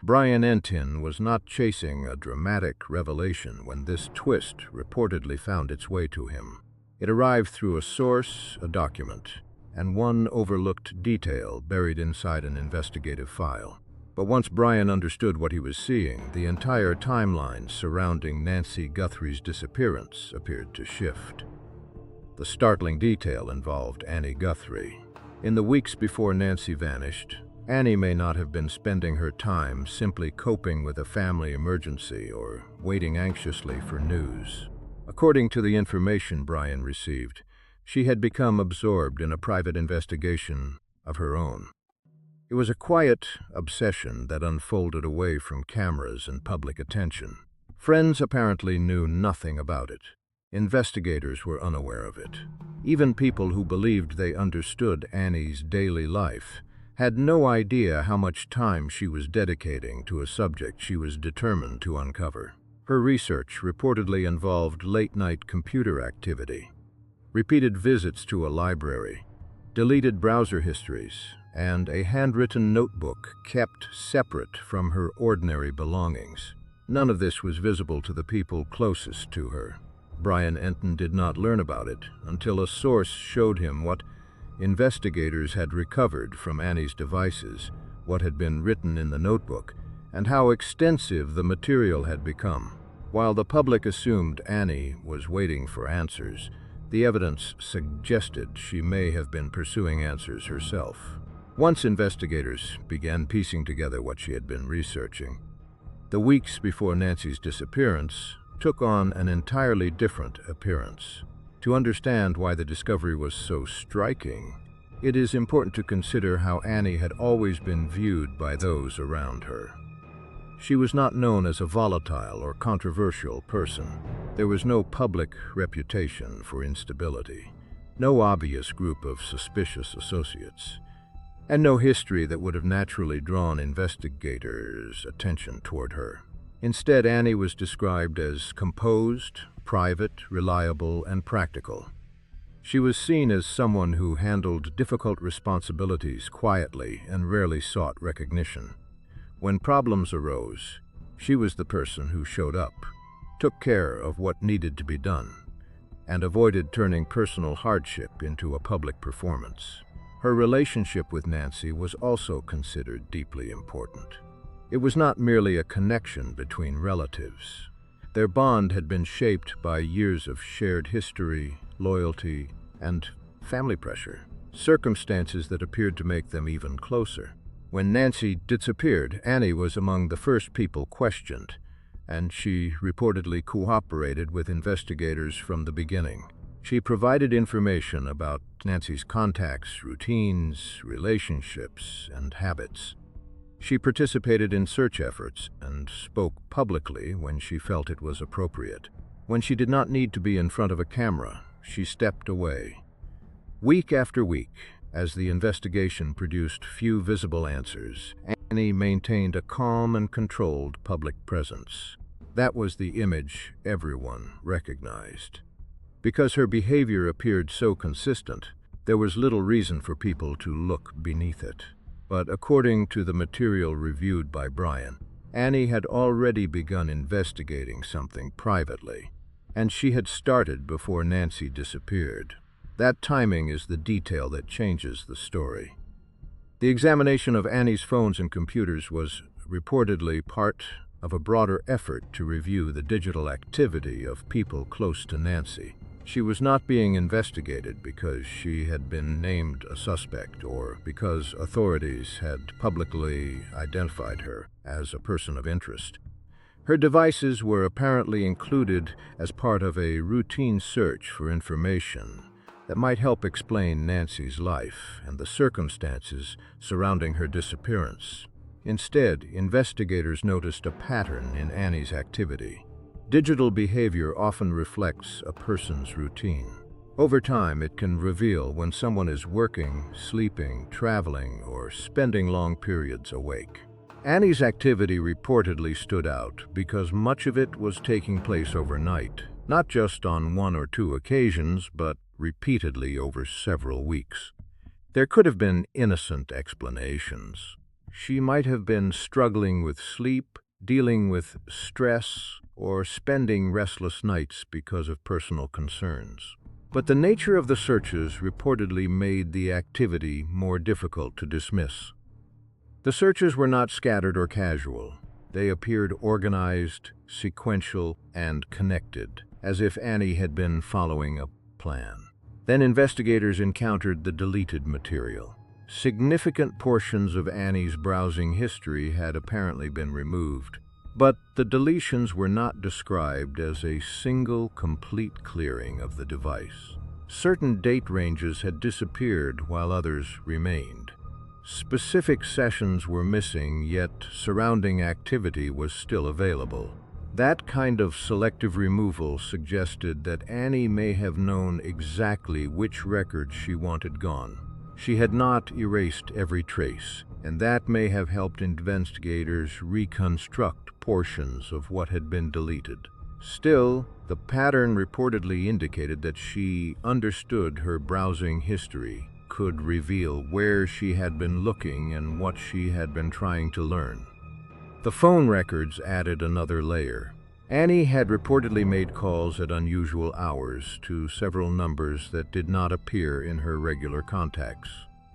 Brian Entin was not chasing a dramatic revelation when this twist reportedly found its way to him. It arrived through a source, a document, and one overlooked detail buried inside an investigative file. But once Brian understood what he was seeing, the entire timeline surrounding Nancy Guthrie's disappearance appeared to shift. The startling detail involved Annie Guthrie. In the weeks before Nancy vanished, Annie may not have been spending her time simply coping with a family emergency or waiting anxiously for news. According to the information Brian received, she had become absorbed in a private investigation of her own. It was a quiet obsession that unfolded away from cameras and public attention. Friends apparently knew nothing about it. Investigators were unaware of it. Even people who believed they understood Annie's daily life had no idea how much time she was dedicating to a subject she was determined to uncover. Her research reportedly involved late-night computer activity, repeated visits to a library, deleted browser histories, and a handwritten notebook kept separate from her ordinary belongings. None of this was visible to the people closest to her. Brian Entin did not learn about it until a source showed him what investigators had recovered from Annie's devices, what had been written in the notebook, and how extensive the material had become. While the public assumed Annie was waiting for answers, the evidence suggested she may have been pursuing answers herself. Once investigators began piecing together what she had been researching, the weeks before Nancy's disappearance took on an entirely different appearance. To understand why the discovery was so striking, it is important to consider how Annie had always been viewed by those around her. She was not known as a volatile or controversial person. There was no public reputation for instability, no obvious group of suspicious associates, and no history that would have naturally drawn investigators' attention toward her. Instead, Annie was described as composed, private, reliable, and practical. She was seen as someone who handled difficult responsibilities quietly and rarely sought recognition. When problems arose, she was the person who showed up, took care of what needed to be done, and avoided turning personal hardship into a public performance. Her relationship with Nancy was also considered deeply important. It was not merely a connection between relatives. Their bond had been shaped by years of shared history, loyalty, and family pressure, circumstances that appeared to make them even closer. When Nancy disappeared, Annie was among the first people questioned, and she reportedly cooperated with investigators from the beginning. She provided information about Nancy's contacts, routines, relationships, and habits. She participated in search efforts and spoke publicly when she felt it was appropriate. When she did not need to be in front of a camera, she stepped away. Week after week, as the investigation produced few visible answers, Annie maintained a calm and controlled public presence. That was the image everyone recognized. Because her behavior appeared so consistent, there was little reason for people to look beneath it. But according to the material reviewed by Brian, Annie had already begun investigating something privately, and she had started before Nancy disappeared. That timing is the detail that changes the story. The examination of Annie's phones and computers was reportedly part of a broader effort to review the digital activity of people close to Nancy. She was not being investigated because she had been named a suspect or because authorities had publicly identified her as a person of interest. Her devices were apparently included as part of a routine search for information that might help explain Nancy's life and the circumstances surrounding her disappearance. Instead, investigators noticed a pattern in Annie's activity. Digital behavior often reflects a person's routine. Over time, it can reveal when someone is working, sleeping, traveling, or spending long periods awake. Annie's activity reportedly stood out because much of it was taking place overnight, not just on one or two occasions, but repeatedly over several weeks. There could have been innocent explanations. She might have been struggling with sleep, dealing with stress, or spending restless nights because of personal concerns. But the nature of the searches reportedly made the activity more difficult to dismiss. The searches were not scattered or casual. They appeared organized, sequential, and connected, as if Annie had been following a plan. Then investigators encountered the deleted material. Significant portions of Annie's browsing history had apparently been removed, but the deletions were not described as a single, complete clearing of the device. Certain date ranges had disappeared while others remained. Specific sessions were missing, yet surrounding activity was still available. That kind of selective removal suggested that Annie may have known exactly which records she wanted gone. She had not erased every trace, and that may have helped investigators reconstruct portions of what had been deleted. Still, the pattern reportedly indicated that she understood her browsing history, could reveal where she had been looking and what she had been trying to learn. The phone records added another layer. Annie had reportedly made calls at unusual hours to several numbers that did not appear in her regular contacts.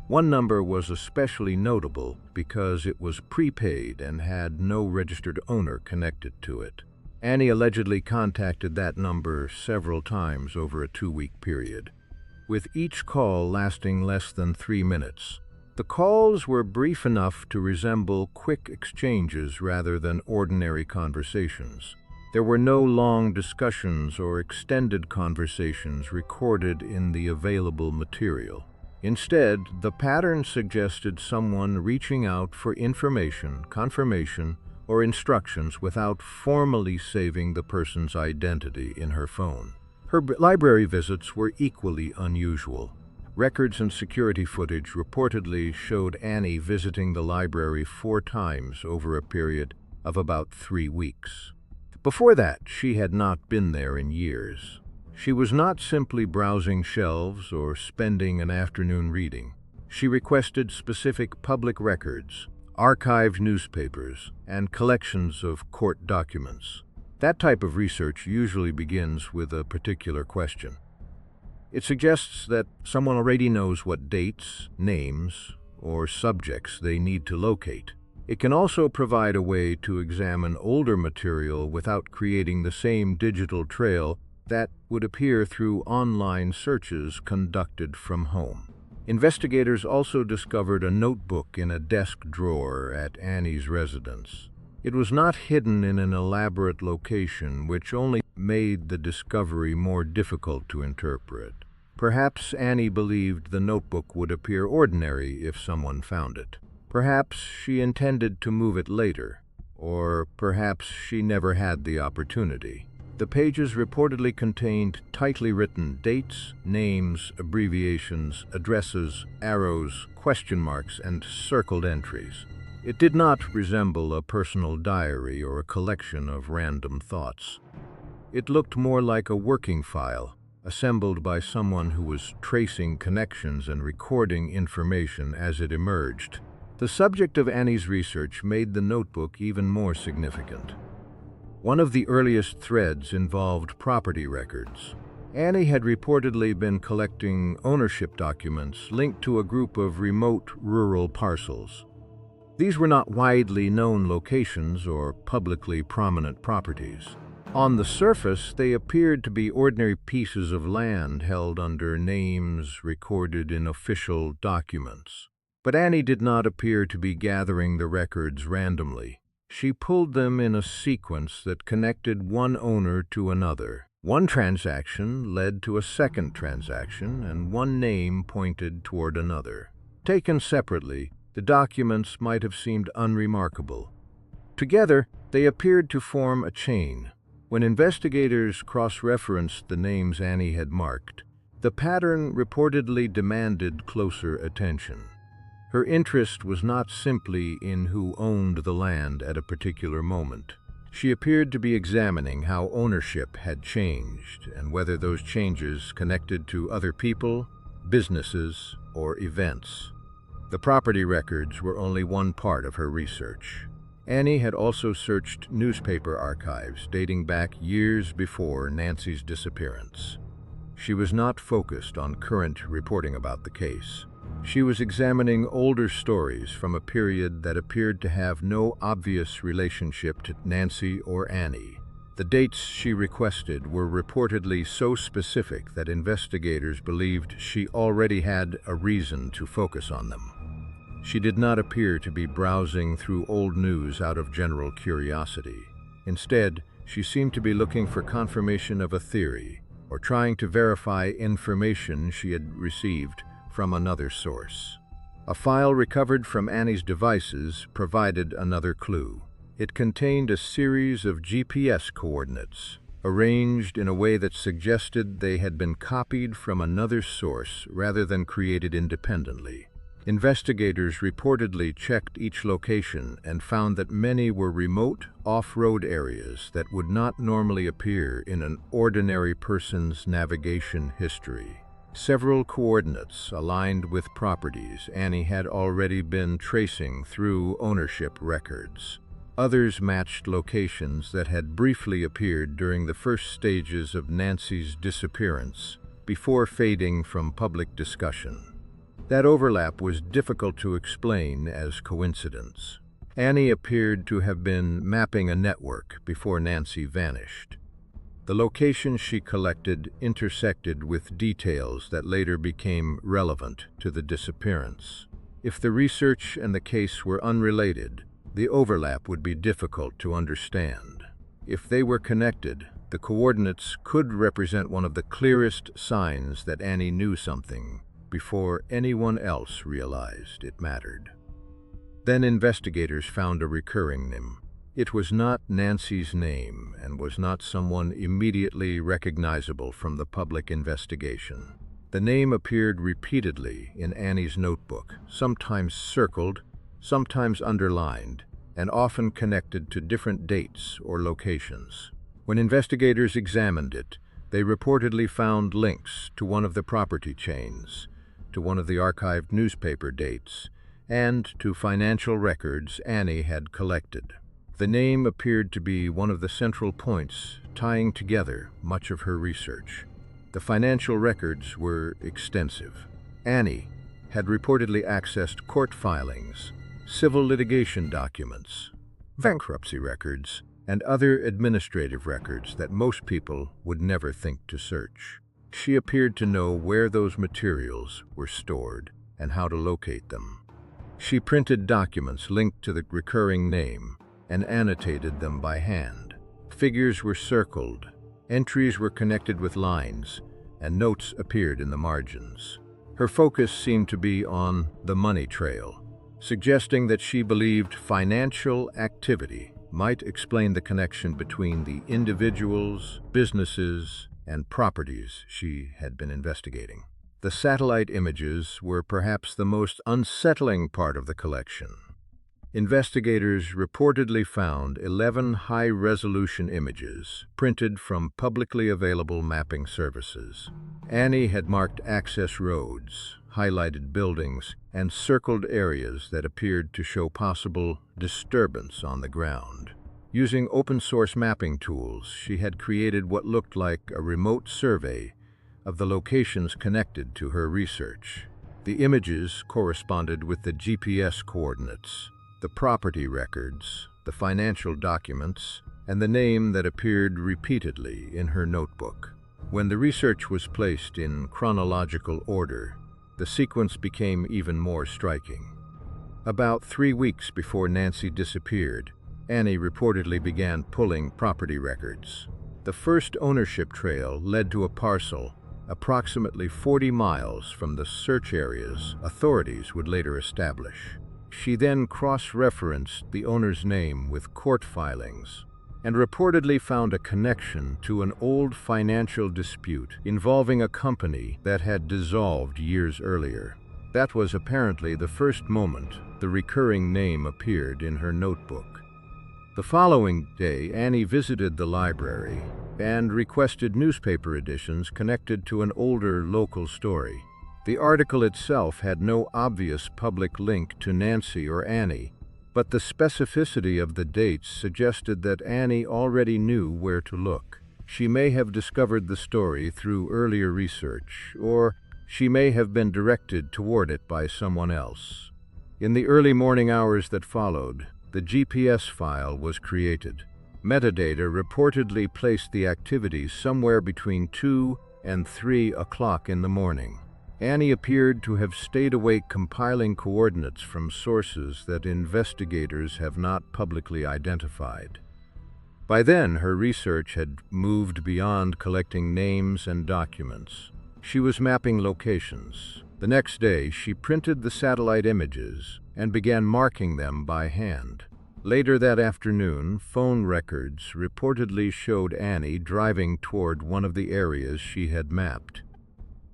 One number was especially notable because it was prepaid and had no registered owner connected to it. Annie allegedly contacted that number several times over a 2-week period, with each call lasting less than 3 minutes. The calls were brief enough to resemble quick exchanges rather than ordinary conversations. There were no long discussions or extended conversations recorded in the available material. Instead, the pattern suggested someone reaching out for information, confirmation, or instructions without formally saving the person's identity in her phone. Her library visits were equally unusual. Records and security footage reportedly showed Annie visiting the library 4 times over a period of about 3 weeks. Before that, she had not been there in years. She was not simply browsing shelves or spending an afternoon reading. She requested specific public records, archived newspapers, and collections of court documents. That type of research usually begins with a particular question. It suggests that someone already knows what dates, names, or subjects they need to locate. It can also provide a way to examine older material without creating the same digital trail that would appear through online searches conducted from home. Investigators also discovered a notebook in a desk drawer at Annie's residence. It was not hidden in an elaborate location, which only made the discovery more difficult to interpret. Perhaps Annie believed the notebook would appear ordinary if someone found it. Perhaps she intended to move it later, or perhaps she never had the opportunity. The pages reportedly contained tightly written dates, names, abbreviations, addresses, arrows, question marks, and circled entries. It did not resemble a personal diary or a collection of random thoughts. It looked more like a working file, assembled by someone who was tracing connections and recording information as it emerged. The subject of Annie's research made the notebook even more significant. One of the earliest threads involved property records. Annie had reportedly been collecting ownership documents linked to a group of remote rural parcels. These were not widely known locations or publicly prominent properties. On the surface, they appeared to be ordinary pieces of land held under names recorded in official documents. But Annie did not appear to be gathering the records randomly. She pulled them in a sequence that connected one owner to another. One transaction led to a second transaction, and one name pointed toward another. Taken separately, the documents might have seemed unremarkable. Together, they appeared to form a chain. When investigators cross-referenced the names Annie had marked, the pattern reportedly demanded closer attention. Her interest was not simply in who owned the land at a particular moment. She appeared to be examining how ownership had changed and whether those changes connected to other people, businesses, or events. The property records were only one part of her research. Annie had also searched newspaper archives dating back years before Nancy's disappearance. She was not focused on current reporting about the case. She was examining older stories from a period that appeared to have no obvious relationship to Nancy or Annie. The dates she requested were reportedly so specific that investigators believed she already had a reason to focus on them. She did not appear to be browsing through old news out of general curiosity. Instead, she seemed to be looking for confirmation of a theory, or trying to verify information she had received from another source. A file recovered from Annie's devices provided another clue. It contained a series of GPS coordinates, arranged in a way that suggested they had been copied from another source rather than created independently. Investigators reportedly checked each location and found that many were remote, off-road areas that would not normally appear in an ordinary person's navigation history. Several coordinates aligned with properties Annie had already been tracing through ownership records. Others matched locations that had briefly appeared during the first stages of Nancy's disappearance, before fading from public discussion. That overlap was difficult to explain as coincidence. Annie appeared to have been mapping a network before Nancy vanished. The locations she collected intersected with details that later became relevant to the disappearance. If the research and the case were unrelated, the overlap would be difficult to understand. If they were connected, the coordinates could represent one of the clearest signs that Annie knew something before anyone else realized it mattered. Then investigators found a recurring name. It was not Nancy's name and was not someone immediately recognizable from the public investigation. The name appeared repeatedly in Annie's notebook, sometimes circled, sometimes underlined, and often connected to different dates or locations. When investigators examined it, they reportedly found links to one of the property chains, to one of the archived newspaper dates, and to financial records Annie had collected. The name appeared to be one of the central points tying together much of her research. The financial records were extensive. Annie had reportedly accessed court filings, civil litigation documents, bankruptcy records, and other administrative records that most people would never think to search. She appeared to know where those materials were stored and how to locate them. She printed documents linked to the recurring name and annotated them by hand. Figures were circled, entries were connected with lines, and notes appeared in the margins. Her focus seemed to be on the money trail, suggesting that she believed financial activity might explain the connection between the individuals, businesses, and properties she had been investigating. The satellite images were perhaps the most unsettling part of the collection. Investigators reportedly found 11 high-resolution images printed from publicly available mapping services. Annie had marked access roads, highlighted buildings, and circled areas that appeared to show possible disturbance on the ground. Using open-source mapping tools, she had created what looked like a remote survey of the locations connected to her research. The images corresponded with the GPS coordinates, the property records, the financial documents, and the name that appeared repeatedly in her notebook. When the research was placed in chronological order, the sequence became even more striking. About 3 weeks before Nancy disappeared, Annie reportedly began pulling property records. The first ownership trail led to a parcel approximately 40 miles from the search areas authorities would later establish. She then cross-referenced the owner's name with court filings and reportedly found a connection to an old financial dispute involving a company that had dissolved years earlier. That was apparently the first moment the recurring name appeared in her notebook. The following day, Annie visited the library and requested newspaper editions connected to an older local story. The article itself had no obvious public link to Nancy or Annie, but the specificity of the dates suggested that Annie already knew where to look. She may have discovered the story through earlier research, or she may have been directed toward it by someone else. In the early morning hours that followed, the GPS file was created. Metadata reportedly placed the activities somewhere between 2 and 3 o'clock in the morning. Annie appeared to have stayed awake compiling coordinates from sources that investigators have not publicly identified. By then, her research had moved beyond collecting names and documents. She was mapping locations. The next day, she printed the satellite images and began marking them by hand. Later that afternoon, phone records reportedly showed Annie driving toward one of the areas she had mapped.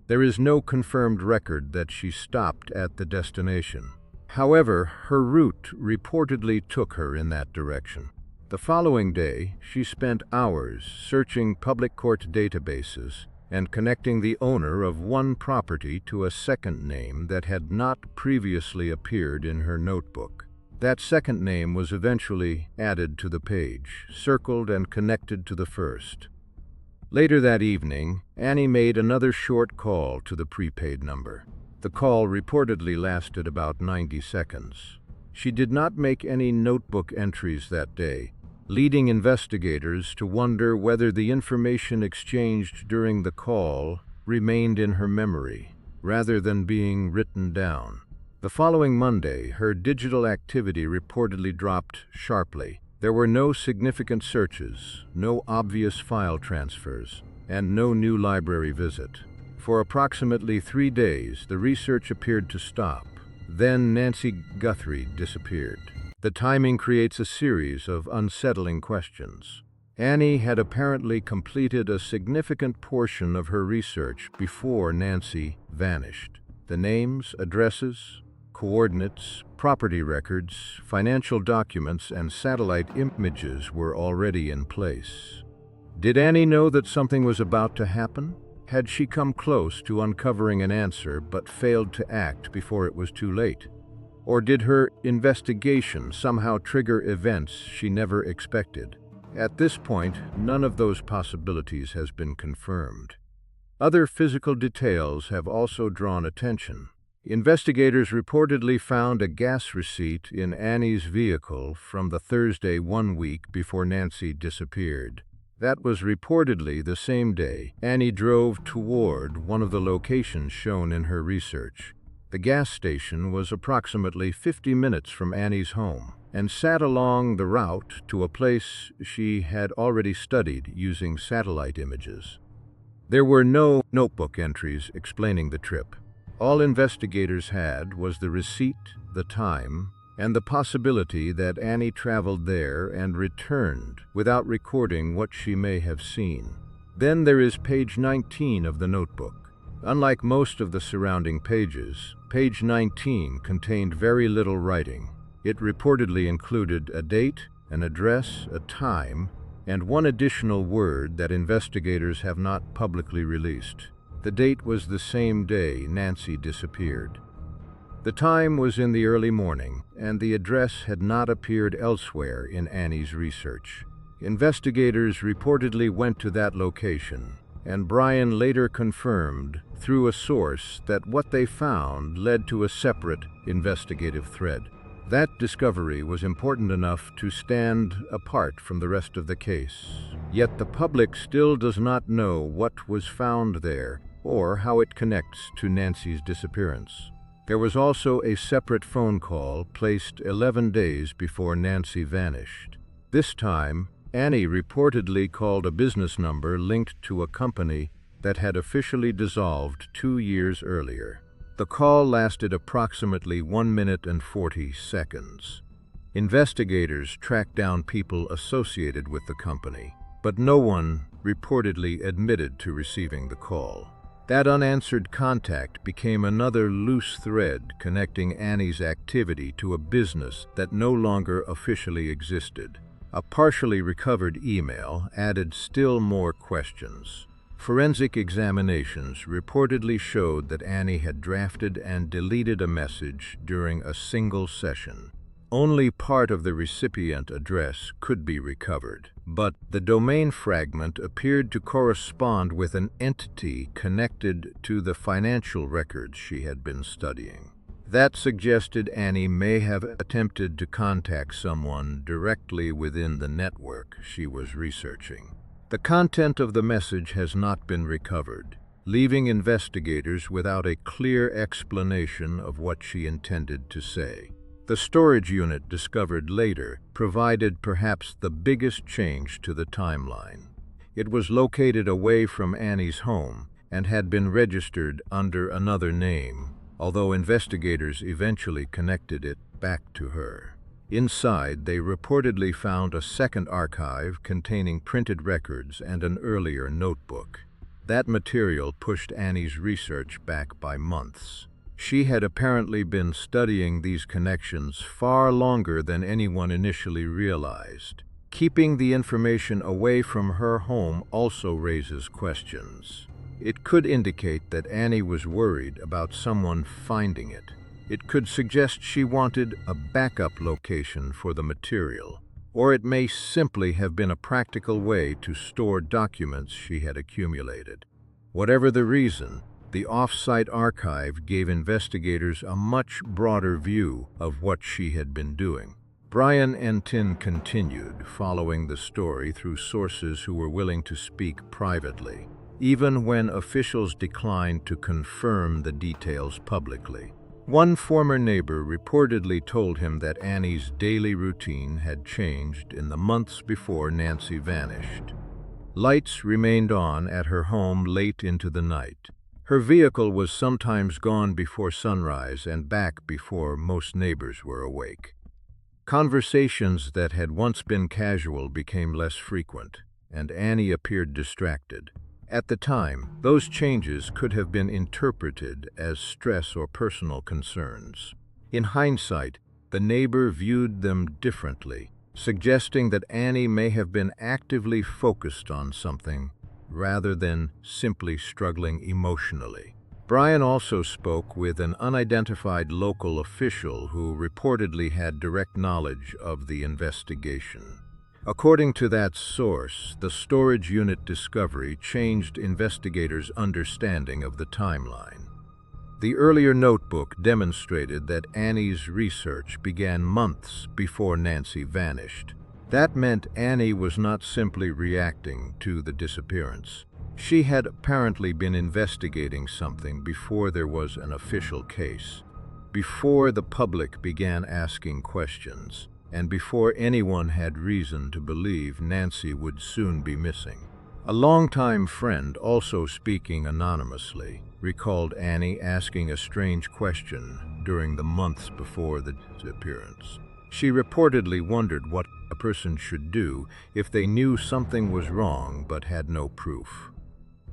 There is no confirmed record that she stopped at the destination. However, her route reportedly took her in that direction. The following day, she spent hours searching public court databases and connecting the owner of one property to a second name that had not previously appeared in her notebook. That second name was eventually added to the page, circled and connected to the first. Later that evening, Annie made another short call to the prepaid number. The call reportedly lasted about 90 seconds. She did not make any notebook entries that day, leading investigators to wonder whether the information exchanged during the call remained in her memory, rather than being written down. The following Monday, her digital activity reportedly dropped sharply. There were no significant searches, no obvious file transfers, and no new library visit. For approximately 3 days, the research appeared to stop. Then Nancy Guthrie disappeared. The timing creates a series of unsettling questions. Annie had apparently completed a significant portion of her research before Nancy vanished. The names, addresses, coordinates, property records, financial documents, and satellite images were already in place. Did Annie know that something was about to happen? Had she come close to uncovering an answer but failed to act before it was too late? Or did her investigation somehow trigger events she never expected? At this point, none of those possibilities has been confirmed. Other physical details have also drawn attention. Investigators reportedly found a gas receipt in Annie's vehicle from the Thursday 1 week before Nancy disappeared. That was reportedly the same day Annie drove toward one of the locations shown in her research. The gas station was approximately 50 minutes from Annie's home and sat along the route to a place she had already studied using satellite images. There were no notebook entries explaining the trip. All investigators had was the receipt, the time, and the possibility that Annie traveled there and returned without recording what she may have seen. Then there is page 19 of the notebook. Unlike most of the surrounding pages, page 19 contained very little writing. It reportedly included a date, an address, a time, and one additional word that investigators have not publicly released. The date was the same day Nancy disappeared. The time was in the early morning, and the address had not appeared elsewhere in Annie's research. Investigators reportedly went to that location, and Brian later confirmed through a source that what they found led to a separate investigative thread. That discovery was important enough to stand apart from the rest of the case. Yet the public still does not know what was found there or how it connects to Nancy's disappearance. There was also a separate phone call placed 11 days before Nancy vanished. This time, Annie reportedly called a business number linked to a company that had officially dissolved 2 years earlier. The call lasted approximately 1 minute and 40 seconds. Investigators tracked down people associated with the company, but no one reportedly admitted to receiving the call. That unanswered contact became another loose thread connecting Annie's activity to a business that no longer officially existed. A partially recovered email added still more questions. Forensic examinations reportedly showed that Annie had drafted and deleted a message during a single session. Only part of the recipient address could be recovered, but the domain fragment appeared to correspond with an entity connected to the financial records she had been studying. That suggested Annie may have attempted to contact someone directly within the network she was researching. The content of the message has not been recovered, leaving investigators without a clear explanation of what she intended to say. The storage unit discovered later provided perhaps the biggest change to the timeline. It was located away from Annie's home and had been registered under another name, although investigators eventually connected it back to her. Inside, they reportedly found a second archive containing printed records and an earlier notebook. That material pushed Annie's research back by months. She had apparently been studying these connections far longer than anyone initially realized. Keeping the information away from her home also raises questions. It could indicate that Annie was worried about someone finding it. It could suggest she wanted a backup location for the material, or it may simply have been a practical way to store documents she had accumulated. Whatever the reason, the off-site archive gave investigators a much broader view of what she had been doing. Brian Entin continued, following the story through sources who were willing to speak privately, even when officials declined to confirm the details publicly. One former neighbor reportedly told him that Annie's daily routine had changed in the months before Nancy vanished. Lights remained on at her home late into the night. Her vehicle was sometimes gone before sunrise and back before most neighbors were awake. Conversations that had once been casual became less frequent, and Annie appeared distracted. At the time, those changes could have been interpreted as stress or personal concerns. In hindsight, the neighbor viewed them differently, suggesting that Annie may have been actively focused on something rather than simply struggling emotionally. Brian also spoke with an unidentified local official who reportedly had direct knowledge of the investigation. According to that source, the storage unit discovery changed investigators' understanding of the timeline. The earlier notebook demonstrated that Annie's research began months before Nancy vanished. That meant Annie was not simply reacting to the disappearance. She had apparently been investigating something before there was an official case, before the public began asking questions, and before anyone had reason to believe Nancy would soon be missing. A longtime friend, also speaking anonymously, recalled Annie asking a strange question during the months before the disappearance. She reportedly wondered what a person should do if they knew something was wrong but had no proof.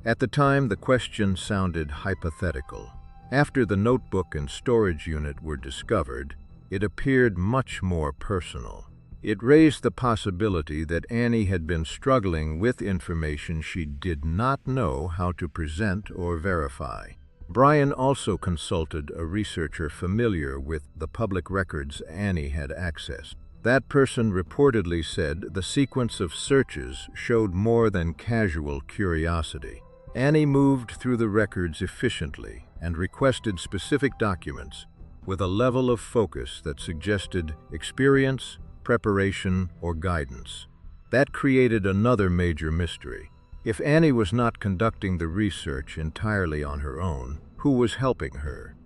At the time, the question sounded hypothetical. After the notebook and storage unit were discovered, it appeared much more personal. It raised the possibility that Annie had been struggling with information she did not know how to present or verify. Brian also consulted a researcher familiar with the public records Annie had accessed. That person reportedly said the sequence of searches showed more than casual curiosity. Annie moved through the records efficiently and requested specific documents with a level of focus that suggested experience, preparation, or guidance. That created another major mystery. If Annie was not conducting the research entirely on her own, who was helping her?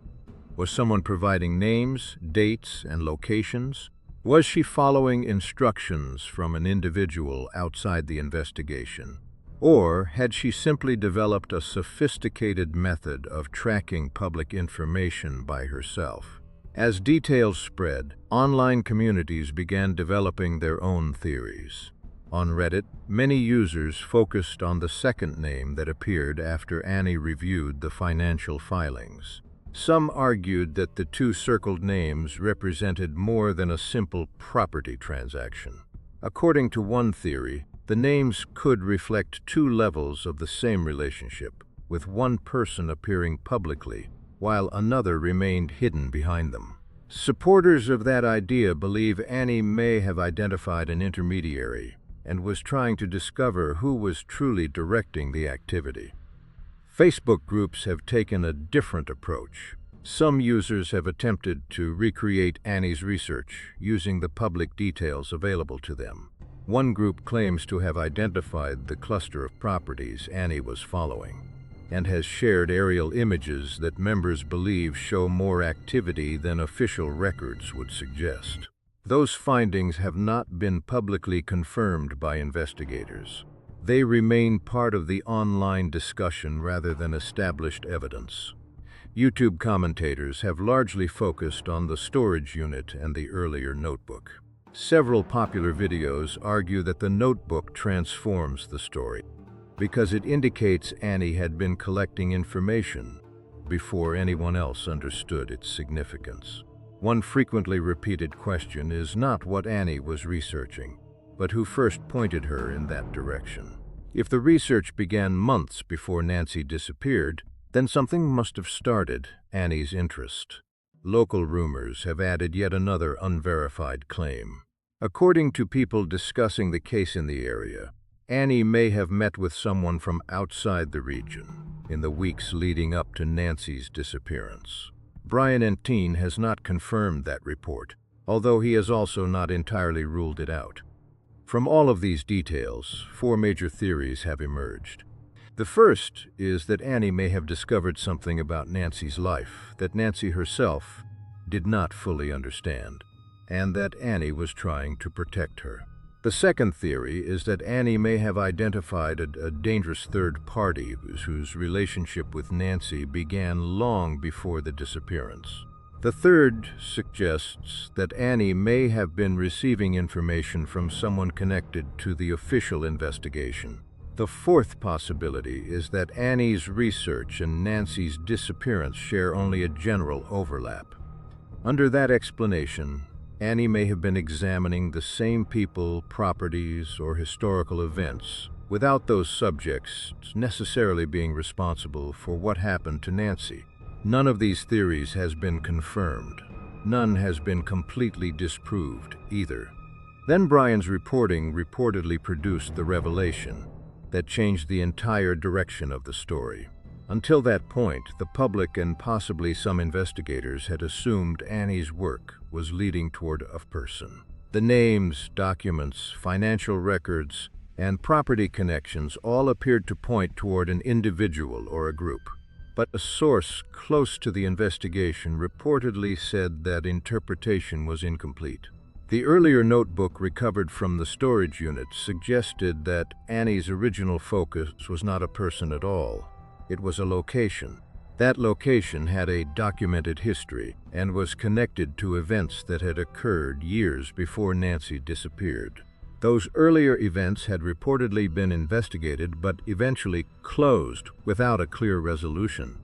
Was someone providing names, dates, and locations? Was she following instructions from an individual outside the investigation? Or had she simply developed a sophisticated method of tracking public information by herself? As details spread, online communities began developing their own theories. On Reddit, many users focused on the second name that appeared after Annie reviewed the financial filings. Some argued that the two circled names represented more than a simple property transaction. According to one theory, The names could reflect two levels of the same relationship, with one person appearing publicly, while another remained hidden behind them. Supporters of that idea believe Annie may have identified an intermediary and was trying to discover who was truly directing the activity. Facebook groups have taken a different approach. Some users have attempted to recreate Annie's research using the public details available to them. One group claims to have identified the cluster of properties Annie was following and has shared aerial images that members believe show more activity than official records would suggest. Those findings have not been publicly confirmed by investigators. They remain part of the online discussion rather than established evidence. YouTube commentators have largely focused on the storage unit and the earlier notebook. Several popular videos argue that the notebook transforms the story because it indicates Annie had been collecting information before anyone else understood its significance. One frequently repeated question is not what Annie was researching, but who first pointed her in that direction. If the research began months before Nancy disappeared, then something must have started Annie's interest. Local rumors have added yet another unverified claim. According to people discussing the case in the area, Annie may have met with someone from outside the region in the weeks leading up to Nancy's disappearance. Brian Entin has not confirmed that report, although he has also not entirely ruled it out. From all of these details, four major theories have emerged. The first is that Annie may have discovered something about Nancy's life that Nancy herself did not fully understand, and that Annie was trying to protect her. The second theory is that Annie may have identified a dangerous third party whose relationship with Nancy began long before the disappearance. The third suggests that Annie may have been receiving information from someone connected to the official investigation. The fourth possibility is that Annie's research and Nancy's disappearance share only a general overlap. Under that explanation, Annie may have been examining the same people, properties, or historical events without those subjects necessarily being responsible for what happened to Nancy. None of these theories has been confirmed. None has been completely disproved either. Then Brian's reporting reportedly produced the revelation that changed the entire direction of the story. Until that point, the public and possibly some investigators had assumed Annie's work was leading toward a person. The names, documents, financial records, and property connections all appeared to point toward an individual or a group. But a source close to the investigation reportedly said that interpretation was incomplete. The earlier notebook recovered from the storage unit suggested that Annie's original focus was not a person at all. It was a location. That location had a documented history and was connected to events that had occurred years before Nancy disappeared. Those earlier events had reportedly been investigated but eventually closed without a clear resolution.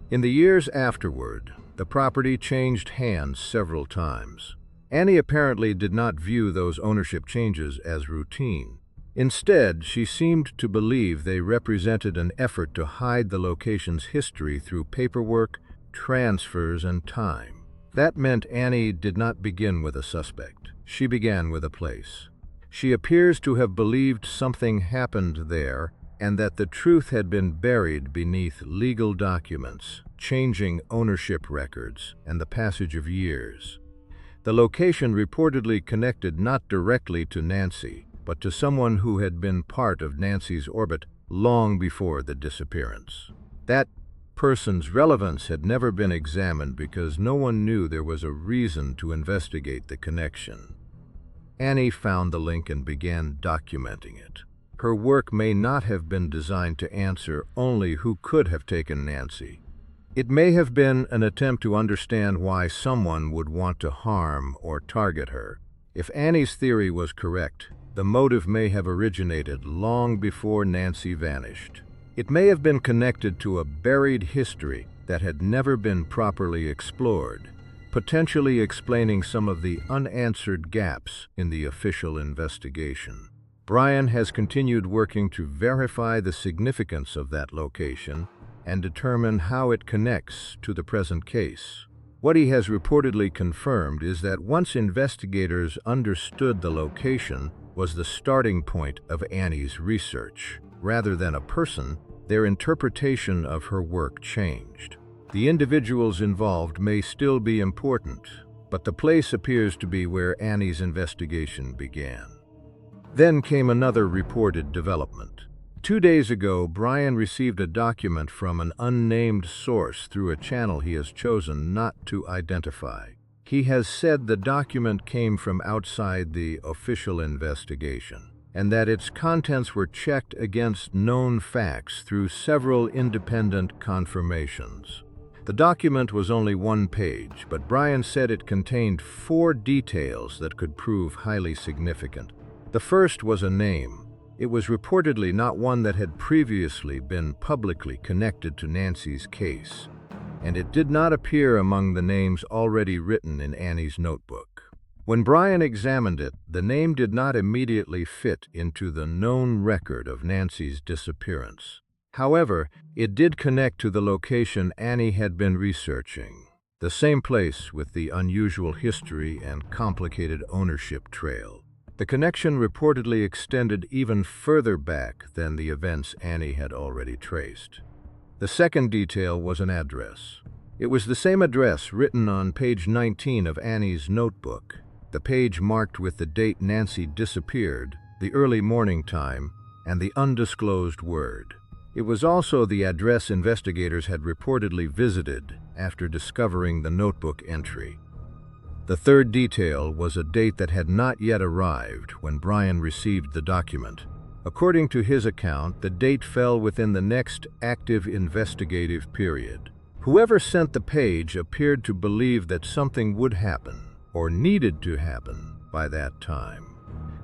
In the years afterward, the property changed hands several times. Annie apparently did not view those ownership changes as routine. Instead, she seemed to believe they represented an effort to hide the location's history through paperwork, transfers, and time. That meant Annie did not begin with a suspect. She began with a place. She appears to have believed something happened there and that the truth had been buried beneath legal documents, changing ownership records, and the passage of years. The location reportedly connected not directly to Nancy, but to someone who had been part of Nancy's orbit long before the disappearance. That person's relevance had never been examined because no one knew there was a reason to investigate the connection. Annie found the link and began documenting it. Her work may not have been designed to answer only who could have taken Nancy. It may have been an attempt to understand why someone would want to harm or target her. If Annie's theory was correct, the motive may have originated long before Nancy vanished. It may have been connected to a buried history that had never been properly explored, potentially explaining some of the unanswered gaps in the official investigation. Brian has continued working to verify the significance of that location and determine how it connects to the present case. What he has reportedly confirmed is that once investigators understood the location was the starting point of Annie's research, rather than a person, their interpretation of her work changed. The individuals involved may still be important, but the place appears to be where Annie's investigation began. Then came another reported development. 2 days ago, Brian received a document from an unnamed source through a channel he has chosen not to identify. He has said the document came from outside the official investigation, and that its contents were checked against known facts through several independent confirmations. The document was only 1 page, but Brian said it contained 4 details that could prove highly significant. The first was a name. It was reportedly not one that had previously been publicly connected to Nancy's case, and it did not appear among the names already written in Annie's notebook. When Brian examined it, the name did not immediately fit into the known record of Nancy's disappearance. However, it did connect to the location Annie had been researching, the same place with the unusual history and complicated ownership trail. The connection reportedly extended even further back than the events Annie had already traced. The second detail was an address. It was the same address written on page 19 of Annie's notebook, the page marked with the date Nancy disappeared, the early morning time, and the undisclosed word. It was also the address investigators had reportedly visited after discovering the notebook entry. The third detail was a date that had not yet arrived when Brian received the document. According to his account, the date fell within the next active investigative period. Whoever sent the page appeared to believe that something would happen, or needed to happen, by that time.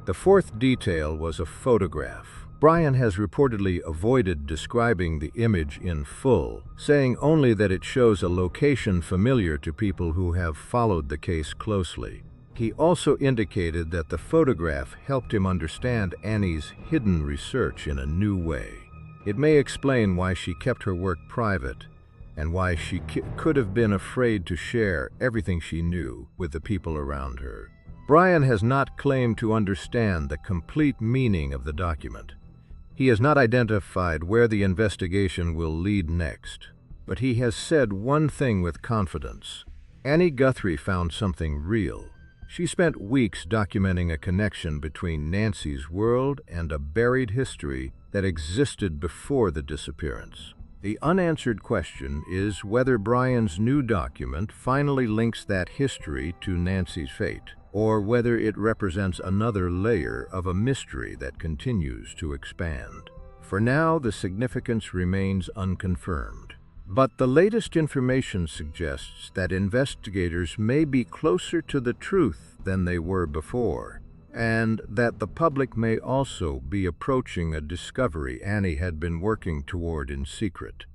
The fourth detail was a photograph. Brian has reportedly avoided describing the image in full, saying only that it shows a location familiar to people who have followed the case closely. He also indicated that the photograph helped him understand Annie's hidden research in a new way. It may explain why she kept her work private and why she could have been afraid to share everything she knew with the people around her. Brian has not claimed to understand the complete meaning of the document. He has not identified where the investigation will lead next, but he has said one thing with confidence. Annie Guthrie found something real. She spent weeks documenting a connection between Nancy's world and a buried history that existed before the disappearance. The unanswered question is whether Brian's new document finally links that history to Nancy's fate, or whether it represents another layer of a mystery that continues to expand. For now, the significance remains unconfirmed. But the latest information suggests that investigators may be closer to the truth than they were before, and that the public may also be approaching a discovery Annie had been working toward in secret.